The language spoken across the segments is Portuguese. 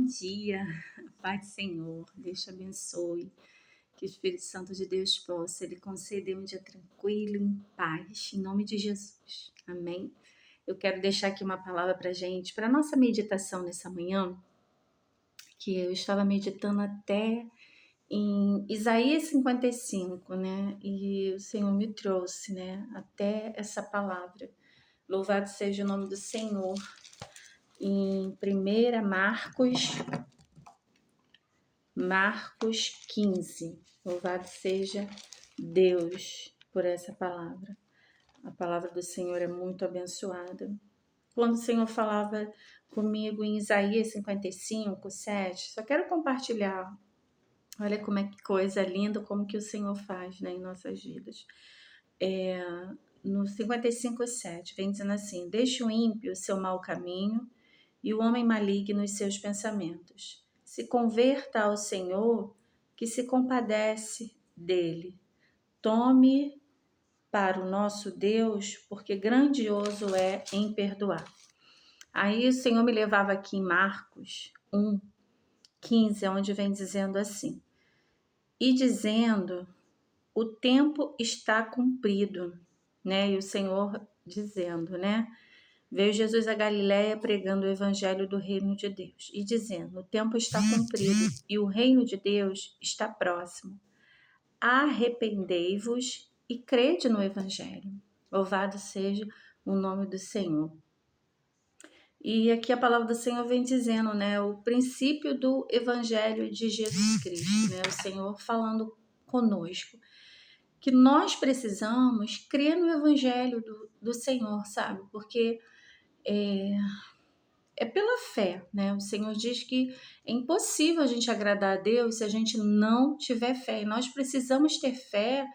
dia, Pai do Senhor, Deus te abençoe, que o Espírito Santo de Deus possa lhe conceder um dia tranquilo, em paz, em nome de Jesus, amém? Eu quero deixar aqui uma palavra para gente, para nossa meditação nessa manhã, que eu estava meditando até em Isaías 55, né? E o Senhor me trouxe, né? Até essa palavra. Louvado seja o nome do Senhor. Em 1 Marcos 15. Louvado seja Deus por essa palavra. A palavra do Senhor é muito abençoada. Quando o Senhor falava comigo em Isaías 55, 7, só quero compartilhar. Olha como é que coisa linda, como que o Senhor faz, né, em nossas vidas. No 55, 7, vem dizendo assim: deixe o ímpio o seu mau caminho e o homem maligno os seus pensamentos. Se converta ao Senhor, que se compadece dele. Tome para o nosso Deus, porque grandioso é em perdoar. Aí o Senhor me levava aqui em Marcos 1, 15, onde vem dizendo assim: e dizendo, o tempo está cumprido, né? E o Senhor dizendo, né? Veio Jesus a Galiléia pregando o evangelho do reino de Deus e dizendo, o tempo está cumprido e o reino de Deus está próximo. Arrependei-vos e crede no evangelho. Louvado seja o nome do Senhor. E aqui a palavra do Senhor vem dizendo, né, o princípio do evangelho de Jesus Cristo, né, o Senhor falando conosco, que nós precisamos crer no evangelho do Senhor, sabe? Porque é pela fé, né? O Senhor diz que é impossível a gente agradar a Deus se a gente não tiver fé. E nós precisamos ter fé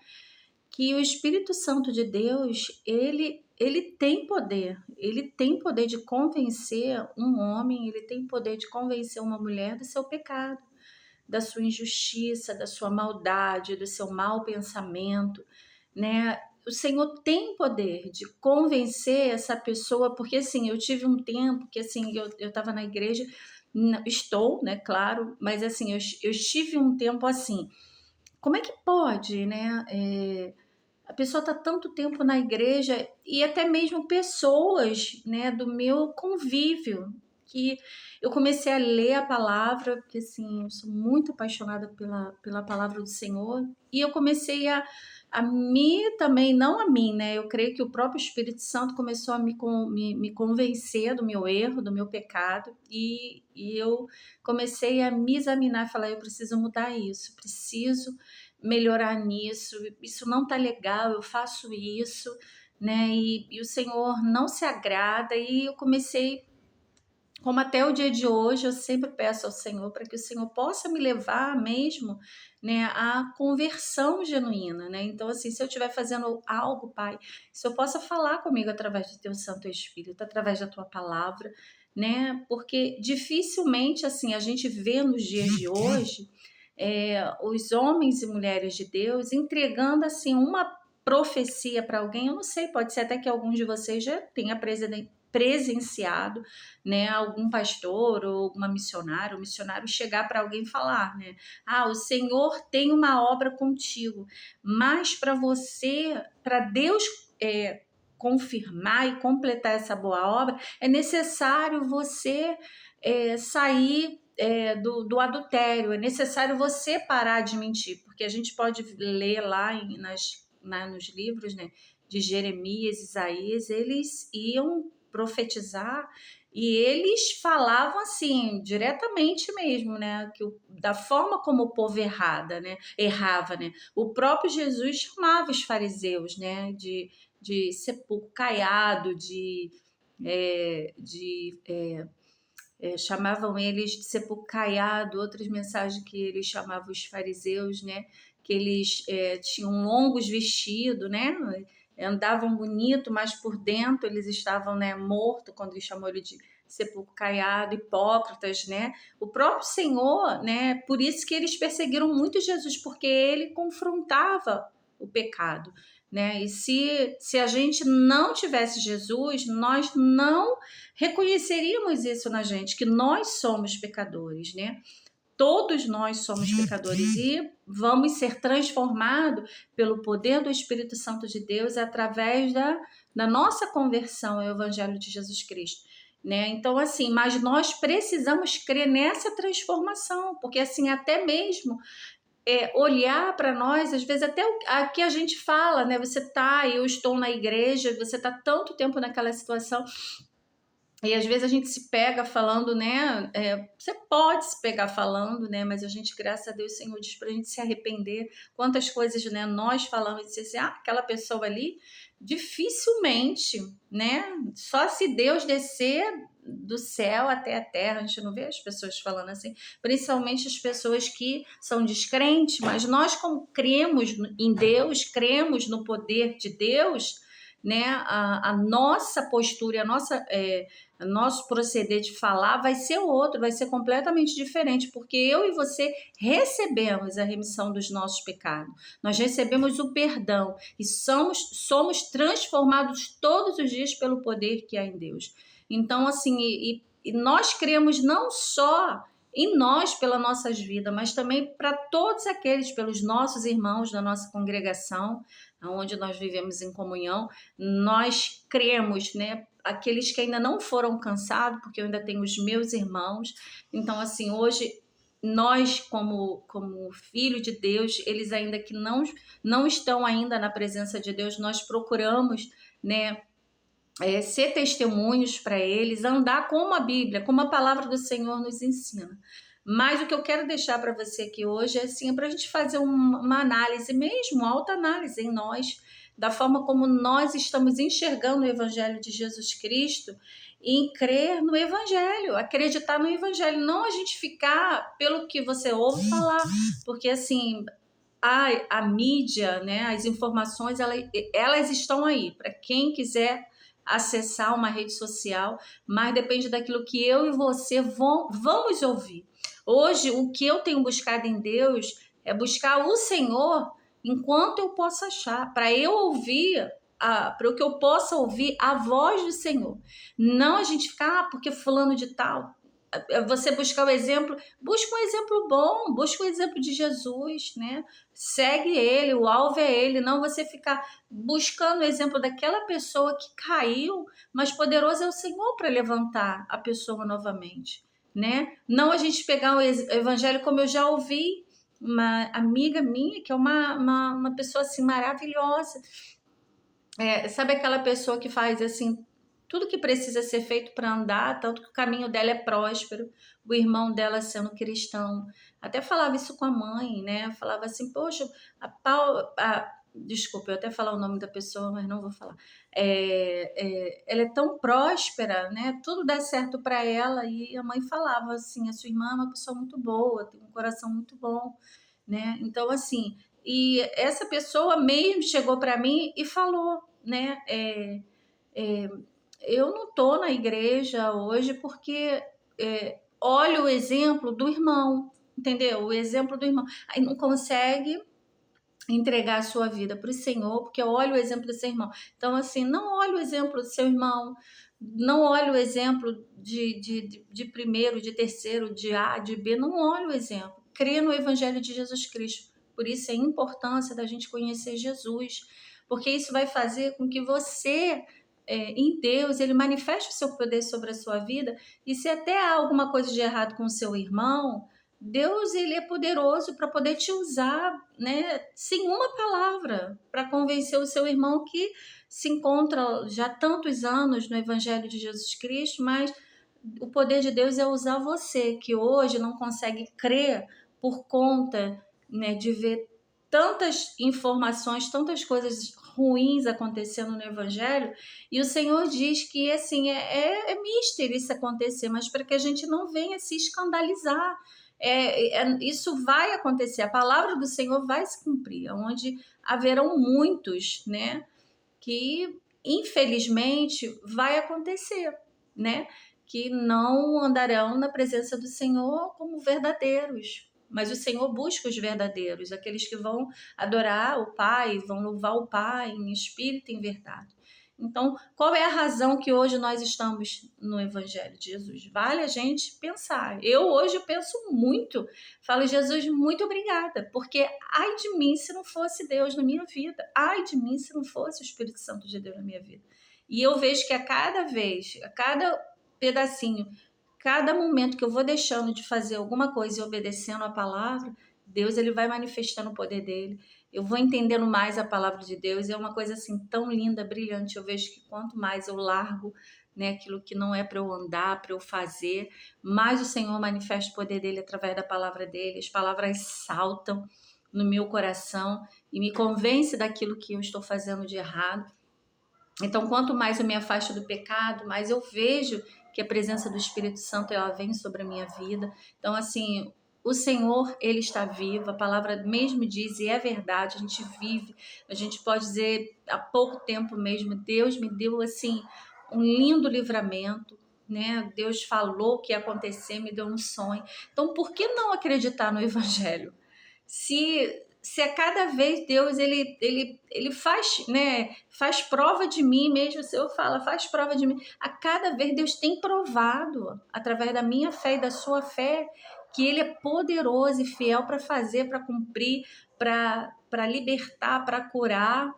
que o Espírito Santo de Deus, ele tem poder de convencer um homem, ele tem poder de convencer uma mulher do seu pecado, da sua injustiça, da sua maldade, do seu mau pensamento, né? O Senhor tem poder de convencer essa pessoa, porque assim, eu tive um tempo que assim, eu estava na igreja, estou, né, claro, mas assim, eu tive um tempo assim, como é que pode, né? A pessoa está tanto tempo na igreja e até mesmo pessoas, né, do meu convívio, que eu comecei a ler a palavra, porque assim, eu sou muito apaixonada pela palavra do Senhor, e eu comecei a me também, não a mim, né, eu creio que o próprio Espírito Santo começou a me convencer do meu erro, do meu pecado, e eu comecei a me examinar, falar, eu preciso mudar isso, preciso melhorar nisso, isso não tá legal, eu faço isso, né? E o Senhor não se agrada, e eu comecei, como até o dia de hoje, eu sempre peço ao Senhor para que o Senhor possa me levar mesmo, né, à conversão genuína, né? Então, assim, se eu estiver fazendo algo, Pai, se eu possa falar comigo através do Teu Santo Espírito, através da Tua palavra, né? Porque dificilmente, assim, a gente vê nos dias de hoje os homens e mulheres de Deus entregando assim uma profecia para alguém. Eu não sei, pode ser até que alguns de vocês já tenha presenciado, né, algum pastor ou alguma missionária, ou missionário chegar para alguém e falar, né, o Senhor tem uma obra contigo, mas para você, para Deus confirmar e completar essa boa obra, é necessário você sair do adultério, é necessário você parar de mentir, porque a gente pode ler lá nos livros, né, de Jeremias, Isaías, eles iam profetizar e eles falavam assim, diretamente mesmo, né, da forma como o povo errava, né, o próprio Jesus chamava os fariseus, né, de sepulcro caiado, chamavam eles de sepulcro caiado, outras mensagens que eles chamavam os fariseus, né? Que eles tinham longos vestidos, né? Andavam bonito, mas por dentro eles estavam, né, mortos, quando ele chamou ele de sepulcro caiado, hipócritas, né? O próprio Senhor, né? Por isso que eles perseguiram muito Jesus, porque ele confrontava o pecado, né? E se a gente não tivesse Jesus, nós não reconheceríamos isso na gente, que nós somos pecadores, né? Todos nós somos pecadores e vamos ser transformados pelo poder do Espírito Santo de Deus através da nossa conversão ao Evangelho de Jesus Cristo. Né? Então, assim, mas nós precisamos crer nessa transformação, porque assim, até mesmo olhar para nós, às vezes até aqui a gente fala, né? Eu estou na igreja, você está tanto tempo naquela situação, e às vezes a gente se pega falando, né? Você pode se pegar falando, né? Mas a gente, graças a Deus, o Senhor diz para a gente se arrepender. Quantas coisas, né? Nós falamos e dizer assim, aquela pessoa ali, dificilmente, né? Só se Deus descer do céu até a terra, a gente não vê as pessoas falando assim, principalmente as pessoas que são descrentes, mas nós, como cremos em Deus, cremos no poder de Deus, né? A nossa postura, nosso proceder de falar vai ser outro, vai ser completamente diferente, porque eu e você recebemos a remissão dos nossos pecados, nós recebemos o perdão e somos transformados todos os dias pelo poder que há em Deus. Então, assim, e nós cremos não só em nós, pelas nossas vidas, mas também para todos aqueles, pelos nossos irmãos da nossa congregação, onde nós vivemos em comunhão, nós cremos, né? Aqueles que ainda não foram cansados, porque eu ainda tenho os meus irmãos. Então, assim, hoje nós, como filho de Deus, eles ainda que não estão ainda na presença de Deus, nós procuramos, né? Ser testemunhos para eles, andar como a Bíblia, como a palavra do Senhor nos ensina. Mas o que eu quero deixar para você aqui hoje é assim, para a gente fazer uma análise mesmo, autoanálise em nós, da forma como nós estamos enxergando o Evangelho de Jesus Cristo, em crer no Evangelho, acreditar no Evangelho, não a gente ficar pelo que você ouve falar, porque assim, a mídia, né, as informações, elas estão aí, para quem quiser acessar uma rede social, mas depende daquilo que eu e você vamos ouvir. Hoje, o que eu tenho buscado em Deus é buscar o Senhor enquanto eu possa achar, para eu ouvir, para que eu possa ouvir a voz do Senhor. Não a gente ficar, porque fulano de tal. Você buscar o exemplo, busca um exemplo bom, busca o exemplo de Jesus, né? Segue ele, o alvo é ele, não você ficar buscando o exemplo daquela pessoa que caiu, mas poderoso é o Senhor para levantar a pessoa novamente, né? Não a gente pegar o evangelho, como eu já ouvi uma amiga minha, que é uma pessoa assim maravilhosa, sabe aquela pessoa que faz assim tudo que precisa ser feito para andar, tanto que o caminho dela é próspero, o irmão dela sendo cristão. Até falava isso com a mãe, né? Falava assim, poxa, desculpa, eu até falar o nome da pessoa, mas não vou falar. Ela é tão próspera, né? Tudo dá certo para ela, e a mãe falava assim, a sua irmã é uma pessoa muito boa, tem um coração muito bom, né? Então, assim, e essa pessoa mesmo chegou para mim e falou, né? Eu não estou na igreja hoje porque olha o exemplo do irmão, entendeu? O exemplo do irmão. Aí não consegue entregar a sua vida para o Senhor, porque olha o exemplo do seu irmão. Então, assim, não olha o exemplo do seu irmão, não olha o exemplo de primeiro, de terceiro, de A, de B, não olha o exemplo. Crê no Evangelho de Jesus Cristo. Por isso a importância da gente conhecer Jesus, porque isso vai fazer com que você, em Deus, ele manifeste o seu poder sobre a sua vida, e se até há alguma coisa de errado com o seu irmão, Deus, ele é poderoso para poder te usar, né, sem uma palavra, para convencer o seu irmão que se encontra já há tantos anos no Evangelho de Jesus Cristo, mas o poder de Deus é usar você, que hoje não consegue crer por conta, né, de ver tantas informações, tantas coisas ruins acontecendo no Evangelho, e o Senhor diz que assim é mister isso acontecer, mas para que a gente não venha se escandalizar. Isso vai acontecer, a palavra do Senhor vai se cumprir, onde haverão muitos, né, que infelizmente vai acontecer, né, que não andarão na presença do Senhor como verdadeiros, mas o Senhor busca os verdadeiros, aqueles que vão adorar o Pai, vão louvar o Pai em espírito e em verdade. Então, qual é a razão que hoje nós estamos no Evangelho de Jesus? Vale a gente pensar. Eu hoje penso muito. Falo, Jesus, muito obrigada, porque ai de mim se não fosse Deus na minha vida. Ai de mim se não fosse o Espírito Santo de Deus na minha vida. E eu vejo que a cada vez, a cada pedacinho, cada momento que eu vou deixando de fazer alguma coisa e obedecendo a palavra, Deus ele vai manifestando o poder dele. Eu vou entendendo mais a palavra de Deus. É uma coisa assim tão linda, brilhante. Eu vejo que quanto mais eu largo, né, aquilo que não é para eu andar, para eu fazer, mais o Senhor manifesta o poder dele através da palavra dele. As palavras saltam no meu coração e me convence daquilo que eu estou fazendo de errado. Então, quanto mais eu me afasto do pecado, mais eu vejo que a presença do Espírito Santo ela vem sobre a minha vida. Então, assim, o Senhor, ele está vivo, a palavra mesmo diz, e é verdade, a gente vive, a gente pode dizer, há pouco tempo mesmo, Deus me deu, assim, um lindo livramento, né? Deus falou que ia acontecer, me deu um sonho. Então, por que não acreditar no Evangelho? Se a cada vez Deus ele faz, né, faz prova de mim, mesmo se eu falo, faz prova de mim, a cada vez Deus tem provado através da minha fé e da sua fé que ele é poderoso e fiel para fazer, para cumprir, para libertar, para curar,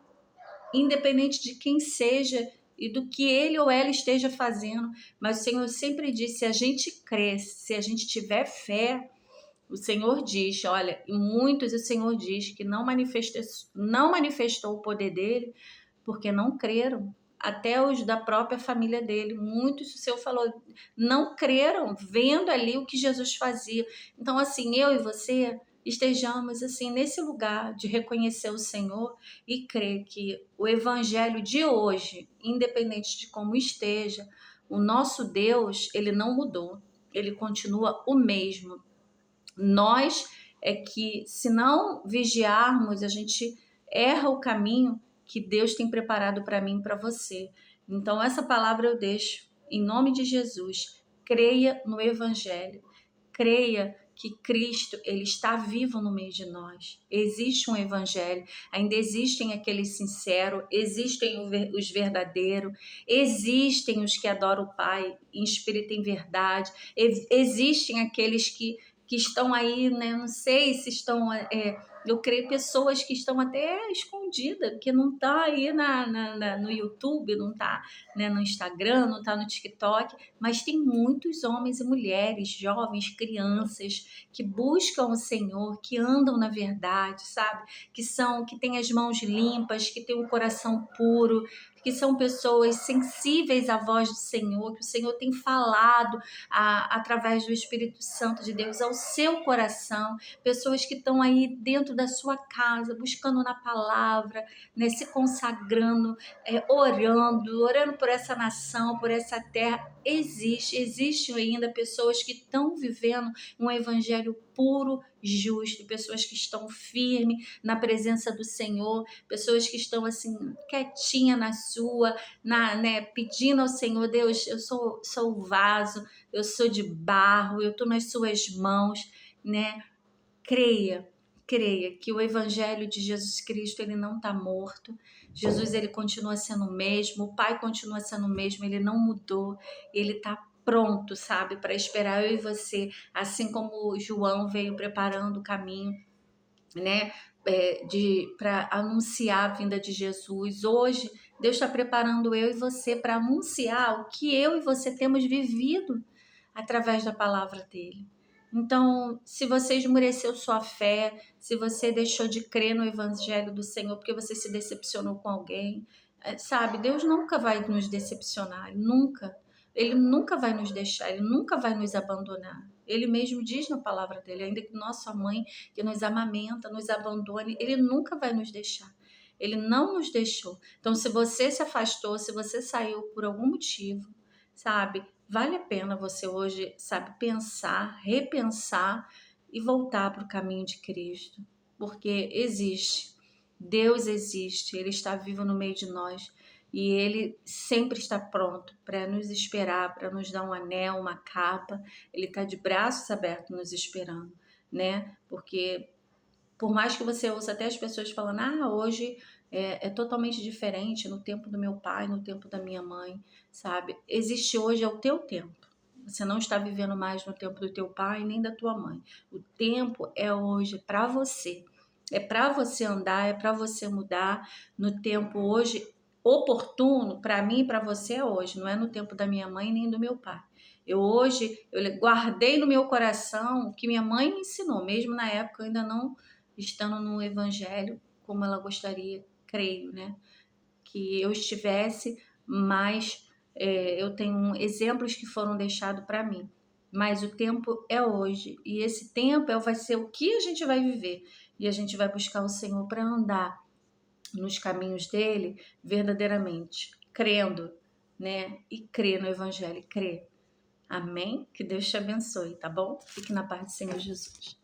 independente de quem seja e do que ele ou ela esteja fazendo. Mas o Senhor sempre disse, se a gente cresce, se a gente tiver fé, o Senhor diz, olha, e muitos o Senhor diz que não manifestou o poder dele porque não creram. Até os da própria família dele, muitos o Senhor falou, não creram, vendo ali o que Jesus fazia. Então, assim, eu e você estejamos assim nesse lugar de reconhecer o Senhor e crer que o evangelho de hoje, independente de como esteja, o nosso Deus, ele não mudou, ele continua o mesmo. Nós é que, se não vigiarmos, a gente erra o caminho que Deus tem preparado para mim e para você. Então, essa palavra eu deixo em nome de Jesus. Creia no Evangelho. Creia que Cristo ele está vivo no meio de nós. Existe um Evangelho, ainda existem aqueles sinceros, existem os verdadeiros, existem os que adoram o Pai em espírito e em verdade, existem aqueles que estão aí, né? Não sei se estão. Eu creio pessoas que estão até escondidas, que não está aí no YouTube, não está, né, no Instagram, não está no TikTok, mas tem muitos homens e mulheres, jovens, crianças, que buscam o Senhor, que andam na verdade, sabe? Que têm as mãos limpas, que têm o coração puro, que são pessoas sensíveis à voz do Senhor, que o Senhor tem falado através do Espírito Santo de Deus ao seu coração, pessoas que estão aí dentro da sua casa, buscando na palavra, né, se consagrando, orando por essa nação, por essa terra. Existem ainda pessoas que estão vivendo um evangelho puro, justo, pessoas que estão firmes na presença do Senhor, pessoas que estão assim quietinha na sua, né, pedindo ao Senhor, Deus, eu sou o vaso, eu sou de barro, eu estou nas suas mãos, né? Creia que o evangelho de Jesus Cristo ele não está morto. Jesus ele continua sendo o mesmo, o Pai continua sendo o mesmo, ele não mudou, ele está pronto, sabe, para esperar eu e você, assim como João veio preparando o caminho, né, para anunciar a vinda de Jesus. Hoje, Deus está preparando eu e você para anunciar o que eu e você temos vivido através da palavra dele. Então, se você esmureceu sua fé, se você deixou de crer no evangelho do Senhor porque você se decepcionou com alguém, sabe, Deus nunca vai nos decepcionar, nunca. Ele nunca vai nos deixar, ele nunca vai nos abandonar. Ele mesmo diz na palavra dele, ainda que nossa mãe que nos amamenta, nos abandone, ele nunca vai nos deixar. Ele não nos deixou. Então, se você se afastou, se você saiu por algum motivo, sabe, vale a pena você hoje, sabe, pensar, repensar e voltar para o caminho de Cristo. Porque existe, Deus existe, Ele está vivo no meio de nós. E ele sempre está pronto para nos esperar, para nos dar um anel, uma capa. Ele está de braços abertos nos esperando. né? Porque por mais que você ouça até as pessoas falando, hoje é totalmente diferente no tempo do meu pai, no tempo da minha mãe, sabe? Existe hoje, é o teu tempo. Você não está vivendo mais no tempo do teu pai nem da tua mãe. O tempo é hoje para você. É para você andar, é para você mudar no tempo hoje oportuno para mim e para você é hoje, não é no tempo da minha mãe nem do meu pai. Eu guardei no meu coração o que minha mãe me ensinou, mesmo na época eu ainda não estando no evangelho como ela gostaria, creio, né? Que eu estivesse, mas eu tenho exemplos que foram deixados para mim. Mas o tempo é hoje, e esse tempo vai ser o que a gente vai viver, e a gente vai buscar o Senhor para andar nos caminhos dele verdadeiramente, crendo, né? E crer no Evangelho, crer. Amém? Que Deus te abençoe, tá bom? Fique na paz do Senhor Jesus.